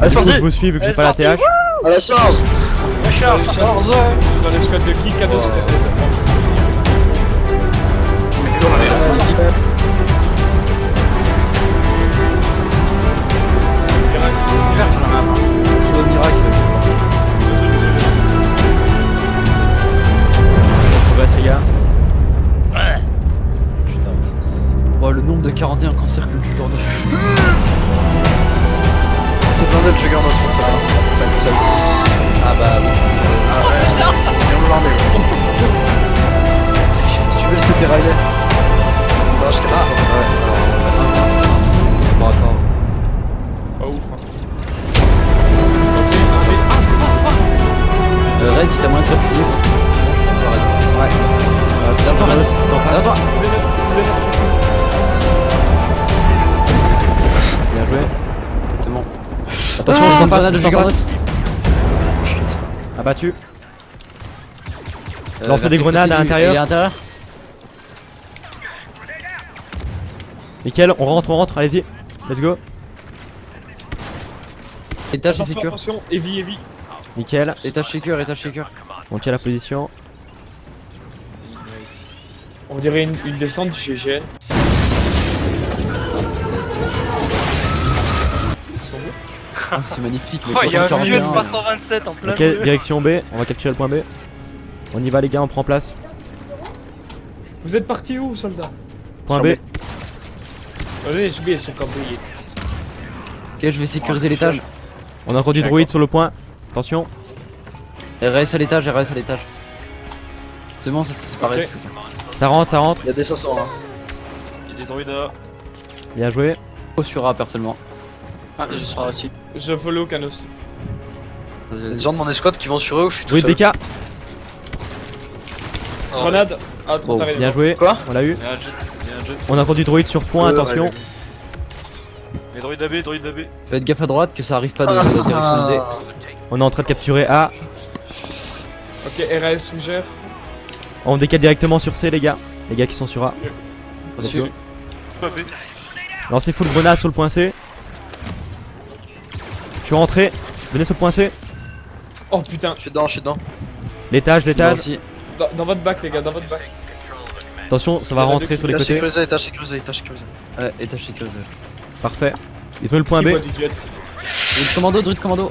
Allez, c'est parti. Je vous suis vu que j'ai pas la TH. À la charge. La charge, dans les squads de kick à deux. Je veux miracle. Progresse les gars. Oh, le nombre de 41 quand cercle le Juggernaut. C'est blindé le Juggernaut, ça comme ça. Ah bah oui. Ah ouais. Bien blindé. Tu veux le CT Riley? Bah je capte. Ouais. Bon attends. Pas ouf. Red, si t'as moyen de te replier. Ouais. Attends, Red. Attends. Bien joué. C'est bon. Attention, je t'en passe, je t'en passe. Chut. Abattu. Lancer des grenades à l'intérieur. Il est à l'intérieur. Nickel, on rentre, allez-y. Let's go. Étage et sécure. Attention, heavy. Nickel. Étage sécure. On tient la position. On dirait une descente du GGN. Ah, c'est magnifique. Oh, il y a un vieux de 327 en plein Ok, milieu. direction B. On va capturer le point B. On y va les gars, on prend place. Vous êtes partis où, soldats? Point B. Les SB sont campouillés. Ok, je vais sécuriser l'étage. On a encore du druide sur le point. Attention. RS à l'étage. C'est bon, ça c'est pareil. Ok. Ça rentre. Il y a des 500 hein. Il y a des druides là. Bien joué. Sur A personnellement. Ah, je serai aussi. Je follow Canos. Vas-y, Il y a vas-y. des gens de mon escouade qui vont sur eux ou je suis tout Druide seul. DK. Grenade. Ah, trop Oh, tard, il est Bien mort. joué. Quoi? On l'a eu. Il y a un jet. On a encore du druide sur point, attention. ouais. Les druides AB. Faites gaffe à droite que ça arrive pas de la direction de D. On est en train de capturer A. Ok, RAS suggère. On décale directement sur C les gars. Les gars qui sont sur A. Reçu. AB. Lancez full grenade sur le point C. Je suis rentré. Venez sur le point C. Oh putain, Je suis dedans. L'étage. Aussi. dans votre bac, les gars, dans votre bac. Attention, ça va rentrer sur les Étage côtés. sécurisé. Ouais, étage sécurisé. Parfait. Ils ont eu le point Qui B. voit du jet? Druide commando.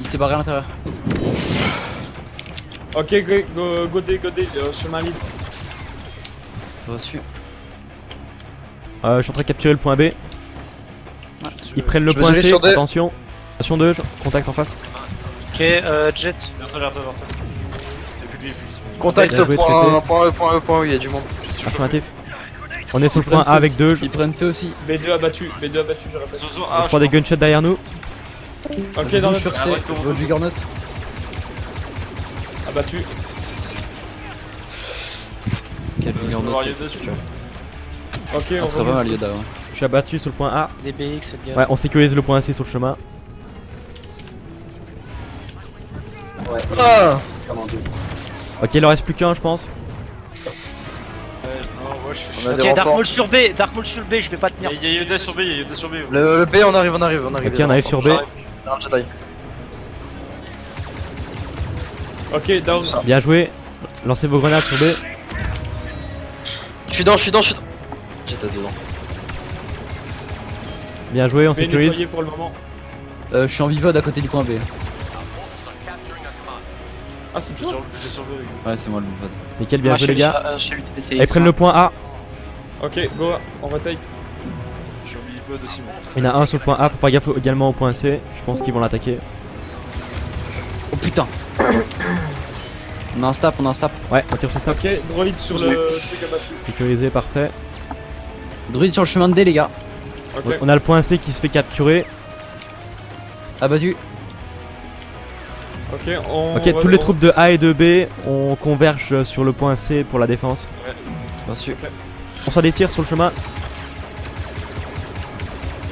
Il s'est barré à l'intérieur. Ok, go D, chemin libre. Reçu. Je suis en train de capturer le point B. Ils prennent le Je point vais C. sur D. Attention. Attention 2, contact en face. Ok, jet. Vers toi. Il y a plus de vie, Contact Bien joué, point E, il y a du monde. Affirmatif. On est sur le point A avec 2. Ils prennent C aussi. B2 abattu, je répète. Zozo, Je prends des gunshots derrière nous. Ok, dans Sur notre C. Votre Juggernaut. abattu. Quel Juggernaut. Ok, Ça on serait pas remonte. mal Yoda. Ouais. Je suis abattu sur le point A. DBX, faites gaffe. Ouais, on sécurise le point C sur le chemin. Ah Ok, il en reste plus qu'un, je pense. Non, ouais, je suis. On a des Ok, Dark renforts. Maul sur B, je vais pas tenir. Il y a Yoda sur B, Le B, on arrive. Ok, on arrive sur B. Un Jedi. Ok, down. Bien joué. Lancez vos grenades sur B. Je suis dedans. J'étais dedans. Bien joué, on B sécurise. nettoyé pour le moment. Je suis en vivode à côté du point B. Ah, c'est toi? J'ai sur B. Ouais, c'est moi le vivode. Nickel, bien joué les gars. Chez lui, Ils prennent le point A. Ok, go, on rotate. Je suis au milieu aussi, moi. Il y en a un sur le point A. Faut faire gaffe également au point C. Je pense qu'ils vont l'attaquer. Oh putain. On a un stap. Ouais, on tire sur le top. Ok, droïde sur le truc abattu. Sécurisé, parfait. Druide sur le chemin de D, les gars. Ok, On a le point C qui se fait capturer. Abattu. ok, on. Ok, tous les troupes de A et de B, on converge sur le point C pour la défense. Reçu. On reçoit des tirs sur le chemin.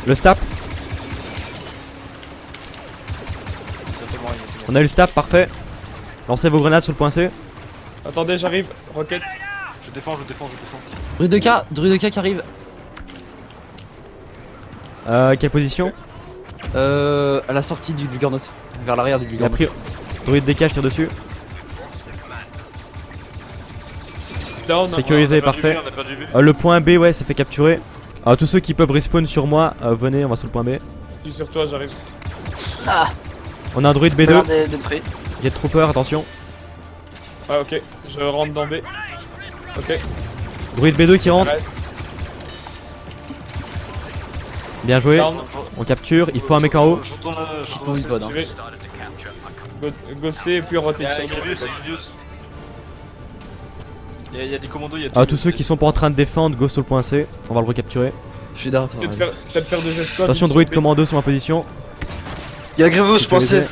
Le stap. On a eu le stap, parfait. Lancez vos grenades sur le point C. Attendez, j'arrive. Rocket. Je défends. Druide de K qui arrive. Quelle position? À la sortie du Juggernaut. Vers l'arrière du Bien Juggernaut. pris. Druide DK, je tire dessus. Down. Sécurisé, parfait. Le point B, ouais, ça fait capturer. Tous ceux qui peuvent respawn sur moi, venez, on va sur le point B. Je suis sur toi, j'arrive. On a un druide B2. Blindé de près. Get Trooper, attention. Ah ok, je rentre dans B. Ok, Druide B2 qui rentre. reste. Bien joué. Down. On capture. Il faut un mec en haut. Je retourne Ton iPod, hein. Je vais gosser et puis rotation. Il y a des commandos, il y a Tous ceux qui sont pas en train de défendre, go sur le point C. On va le recapturer. Je suis derrière toi. Peut-être faire deux escouades. Attention, sur druide B. commando sur ma position. Y'a Grievous, Sécurisé. pensez.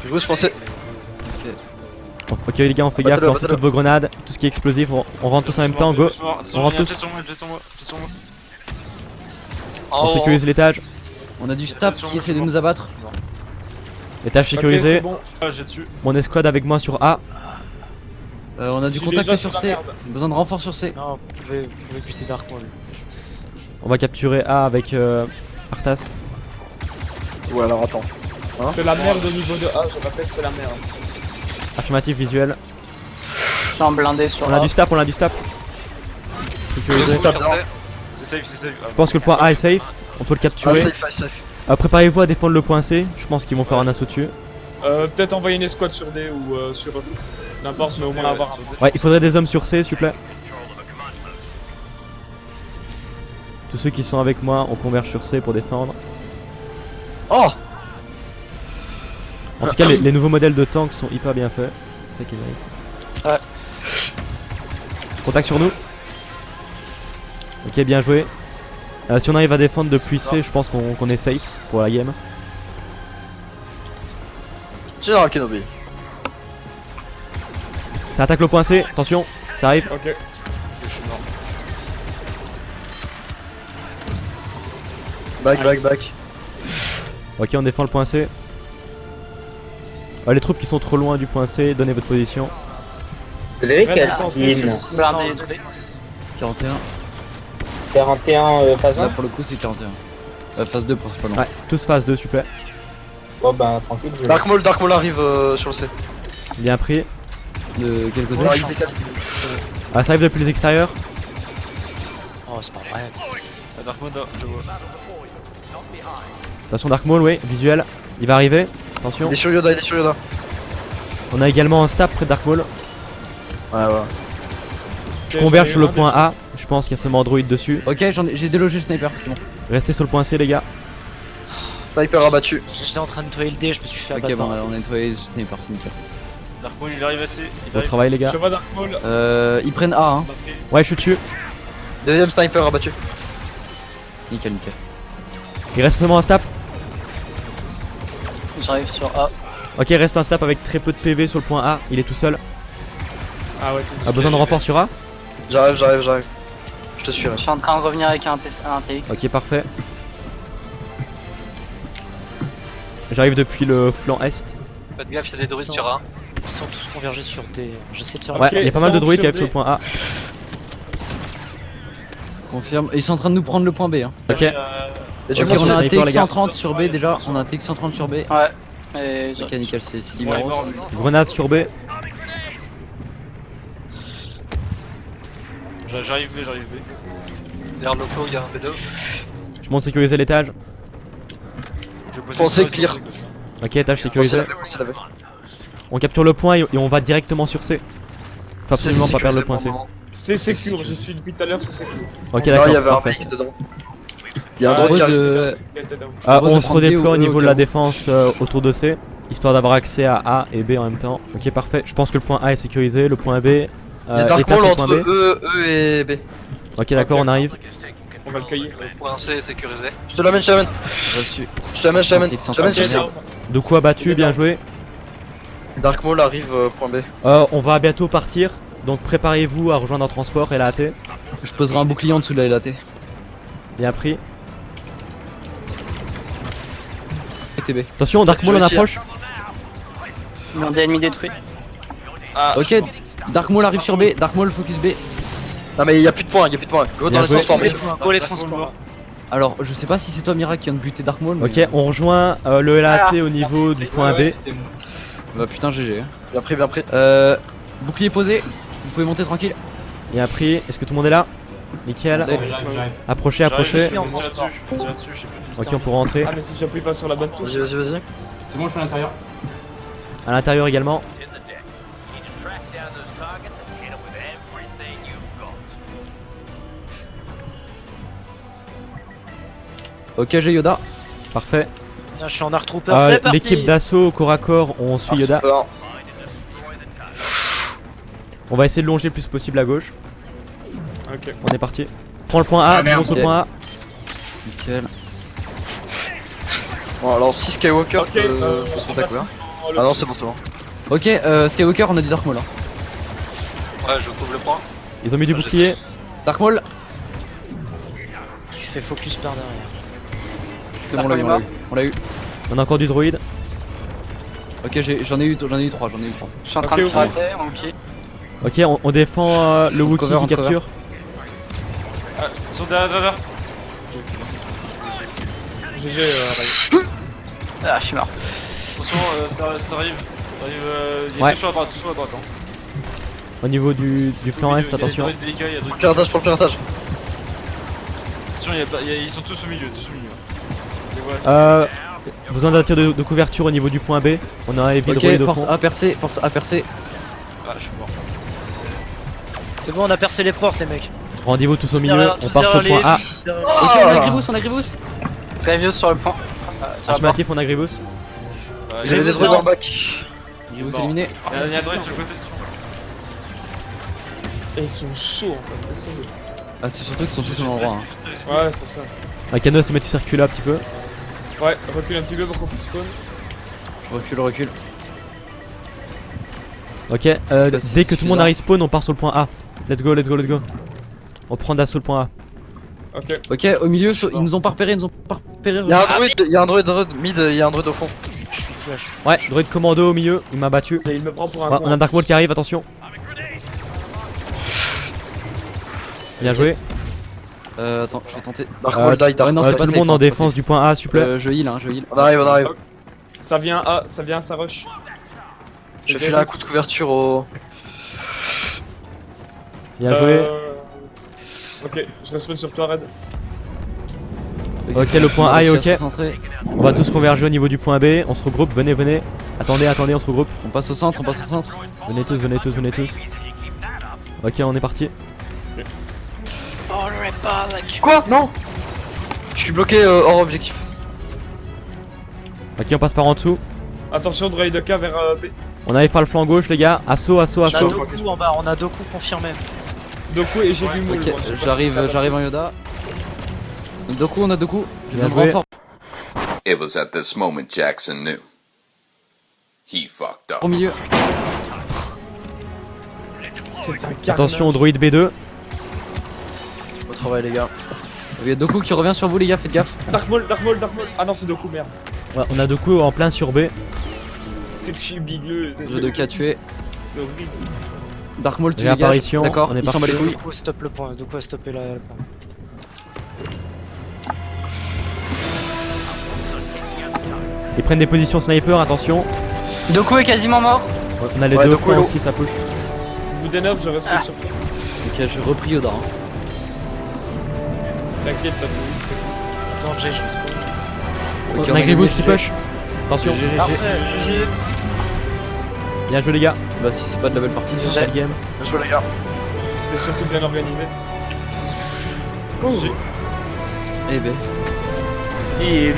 Grievous, pensez. Ok les gars, on fait gaffe, Battez-le, lancez battez-le. toutes vos grenades, tout ce qui est explosif, on rentre tous en même temps, go. On rentre tous. On sécurise l'étage. On a du staff qui essaie de nous abattre. Étage Ok, sécurisé. c'est bon. J'ai dessus. Mon escouade avec moi sur A. On a du Je suis contact déjà sur sur la C. merde. Besoin de renfort sur C. Non, vous pouvez buter Dark Maul. On va capturer A avec Arthas. Ou alors attends. Hein C'est la merde au niveau de A, je répète, c'est la merde. Affirmatif visuel. Je suis en blindé sur On a du stap, on a du stap. Sécurisé. Stop down. C'est safe, c'est safe. Je pense que le point A est safe, on peut le Ah, capturer. safe, safe. Préparez-vous à défendre le point C, je pense qu'ils vont faire un assaut dessus. Peut-être envoyer une escouade sur D ou sur n'importe, mais au moins avoir un. Ouais, il faudrait des hommes sur C, s'il vous plaît. Tous ceux qui sont avec moi, on converge sur C pour défendre. Oh En tout cas, les nouveaux modèles de tanks sont hyper bien faits. C'est ça qui est nice. Ouais. Contact sur nous. Ok, bien joué. Si on arrive à défendre depuis C, je pense qu'on est safe pour la game. Général Kenobi. Ça attaque le point C, attention, ça arrive. Ok. Je suis mort. Back. Ok, on défend le point C. Les troupes qui sont trop loin du point C, donnez votre position. Vous avez quel Vraiment, skin Blindé de près. 41. 41 phase Là 1. pour le coup c'est 41. Phase 2 principalement. Ouais, tous phase 2, s'il vous plaît. Bon bah tranquille, je Dark Maul arrive sur le C. Bien pris. De quel côté? Ouais, il se décale. Ça arrive depuis les extérieurs. Oh, c'est pas vrai. Dark Maul, je vois. Attention, Dark Maul, oui, visuel. Il va arriver. Attention. Il est sur Yoda, On a également un stab près de Dark Maul. Ouais. Je converge sur le point A. Je pense qu'il y a seulement Android dessus. Ok, j'ai délogé le sniper, c'est bon. Restez sur le point C, les gars. Sniper abattu. J'étais en train de nettoyer le dé, je me suis fait Ok, abattre. bon, on a nettoyé le sniper, c'est nickel. Dark Maul, il arrive assez. Bon travail, les gars. Je vois Dark Maul. Ils prennent A, hein. Ouais, je suis dessus. Deuxième sniper abattu. Nickel. Il reste seulement un stab. J'arrive sur A. Ok, il reste un stab avec très peu de PV sur le point A. Il est tout seul. Ah ouais, c'est A besoin de renfort sur A. J'arrive. Je te suis. Je suis en train de revenir avec un TX. Ok, parfait. J'arrive depuis le flanc est. Faites gaffe, il y a des druides sur A. Ils sont tous convergés sur D. J'essaie de faire Ouais, Ok, il y a c'est pas mal de bon, druides qui sur arrivent sur B. le point A. Confirme. Ils sont en train de nous prendre le point B, hein. Ok, Et du Ok, monde on a un sniper, les gars. TX 130 sur B déjà. On a un TX 130 sur B. Ouais. Et Ok, nickel, c'est Ouais, libéros. mort. grenade sur B. J'arrive B. Derrière le clos, il y a un B2. Je monte sécuriser l'étage. Pensez clear. Ok, étage sécurisé. C'est lavé. On capture le point et on va directement sur C. Faut absolument pas perdre le point C. C'est secure, je suis depuis tout à l'heure, c'est secure. Ok, Non, il y d'accord, avait un parfait. VX dedans. Il y a un Ah, drone Pose qui arrive. de... On Pose de se prendre B redéploie au au niveau de cas la où. défense autour de C, histoire d'avoir accès à A et B en même temps. Ok, parfait. Je pense que le point A est sécurisé, le point B. Il y a Dark étage Maul sur le point entre B. E et B. Ok, d'accord, Ok. on arrive. On va le cueillir. Point C est sécurisé. Je te l'amène. Reçu. Je te l'amène TX sur C. Ok, De coup abattu, bien joué. Dark Maul arrive point B. On va bientôt partir, donc préparez-vous à rejoindre un transport et la AT. Je poserai un bouclier en dessous de la LAT. Bien pris. TB. Attention, Dark Maul en Je vais tirer. approche. Blindé ennemi détruit. Ok, Dark Maul arrive sur B. Dark Maul focus B. Non mais il y a plus de points, Go Bien dans les joué. transformations. Go les transports. Alors, je sais pas si c'est toi, Mira, qui vient de buter Dark Maul. Mais... Ok, on rejoint le LAT au niveau du point B. Bah putain, GG. Bien pris, bien pris. Bouclier posé. Vous pouvez monter tranquille. Et après, est-ce que tout le monde est là? Nickel. Approchez, approchez. Ok, on pourra entrer. Ah, mais si j'appuie pas sur la bonne touche. Vas-y, vas-y, vas-y. C'est bon, je suis à l'intérieur. À l'intérieur également. Ok, j'ai Yoda. Parfait. Là, je suis en Art Trooper, c'est parti. L'équipe d'assaut corps à corps, on suit Yoda. Super. On va essayer de longer le plus possible à gauche. Ok. On est parti. Prends le point A, tout le monde sur le point A. Nickel. Bon, alors si Skywalker Ok, peut se mettre à couvert. Ah non, c'est bon, c'est bon. Ok, Skywalker, on a du Dark Maul. Hein. Ouais, je couvre le point. Ils ont mis du bouclier. Dark Maul, Tu fais focus par derrière. c'est bon, on l'a eu, on l'a eu. On a encore du droïde. Ok, j'en ai eu 3, Je suis en train de Ok, ok. gratter, ok. Ok, on défend le Wookiee cover, qui on cover. capture. Ils sont derrière. GG, Ray. Ah, je suis mort. Attention, ça arrive. Ça arrive. Il y a Ouais. deux sur la droite, hein. Au niveau du flanc est, attention. Piratage pour le piratage. Attention, ils sont tous au milieu, Les voilà. Besoin d'un tir de couverture au niveau du point B. On a Heavy Ok, droïde au porte fond. A percé, porte A percé. Ah, je suis mort. C'est bon, on a percé les portes, les mecs. Rendez-vous tous au milieu. Derrière- On tous part sur le derrière point A. Ok, on a Grievous, on a Grievous. Grievous sur le point. Affirmatif, on a Grievous. J'avais des droïdes en bac. Grievous Bon. éliminé. Il y a droite sur le côté dessus. Et ils sont chauds en fait, c'est ça. Ah, c'est surtout qu'ils sont tous au même endroit. Hein. Ouais, c'est ça. Un canot c'est mettre circuler un petit peu. Ouais, recule un petit peu pour qu'on puisse spawn. Je recule. Ok, Bah, dès c'est que tout le monde suffisant. arrive spawn, on part sur le point A. Let's go. On prend d'assaut le point A. Ok. Ok, au milieu, ils nous ont pas repéré, Il y a un droïde, mid, il y a un droïde au fond. Je suis flash. Ouais, droïde commando au milieu, il m'a battu. Et il me prend pour un Ouais, con. on a Dark Maul qui arrive, attention. Bien joué. Attends, je vais tenter. Dark Maul die, Dark non, Maul. c'est pas Tout le safe, monde en c'est pas défense safe. du point A, s'il vous plaît. Je heal, hein, je heal. On arrive. Ça vient ça rush. Je file un coup de couverture au. Bien joué. Ok, je respawn sur toi, Red. Ok, le point A est ok. Concentré. On va tous converger au niveau du point B. On se regroupe, venez. Attendez, on se regroupe. On passe au centre, Venez tous. Ok, on est parti. Oh, le Republic. Quoi? Non! Je suis bloqué hors objectif. Ok, on passe par en dessous. Attention, droïde K vers B. On arrive par le flanc gauche, les gars. Assaut. On a deux coups en bas, on a deux coups confirmés. Doku et j'ai du moule. Ok, moi, je sais pas j'arrive si en Yoda. On a deux coups. J'ai Bien besoin de joué. renfort It was at this moment Jackson knew. He fucked up. au milieu. c'est un carnage. Attention au droïde B2. Au travail, les gars. Il y a Doku qui revient sur vous, les gars, faites gaffe. Dark Maul. Ah non, c'est Doku, merde. Ouais, on a deux coups en plein sur B. C'est que je suis bigleux. Jeu de K tué. C'est horrible. Dark Maul, tu dégages. Réapparition, D'accord, on est ils s'en bat les parti. couilles. Du coup, stop le point. Du coup, stopper le point. Ils prennent des positions sniper, attention. Doku est quasiment mort. On a les Ouais, deux deux flancs coups, aussi, ça push. Vous dénove, je respawn sur toi. Ok, j'ai repris Yoda. Hein. T'inquiète, t'as tout. Attends, Jay, je respawn. Ok, On a Grievous gagné, qui push. Attention. GG. Parfait, GG. Bien joué, les gars. Bah, si c'est pas de la belle partie, c'est C'est le game. Bien joué, les gars. C'était surtout bien organisé. Eh ben. Et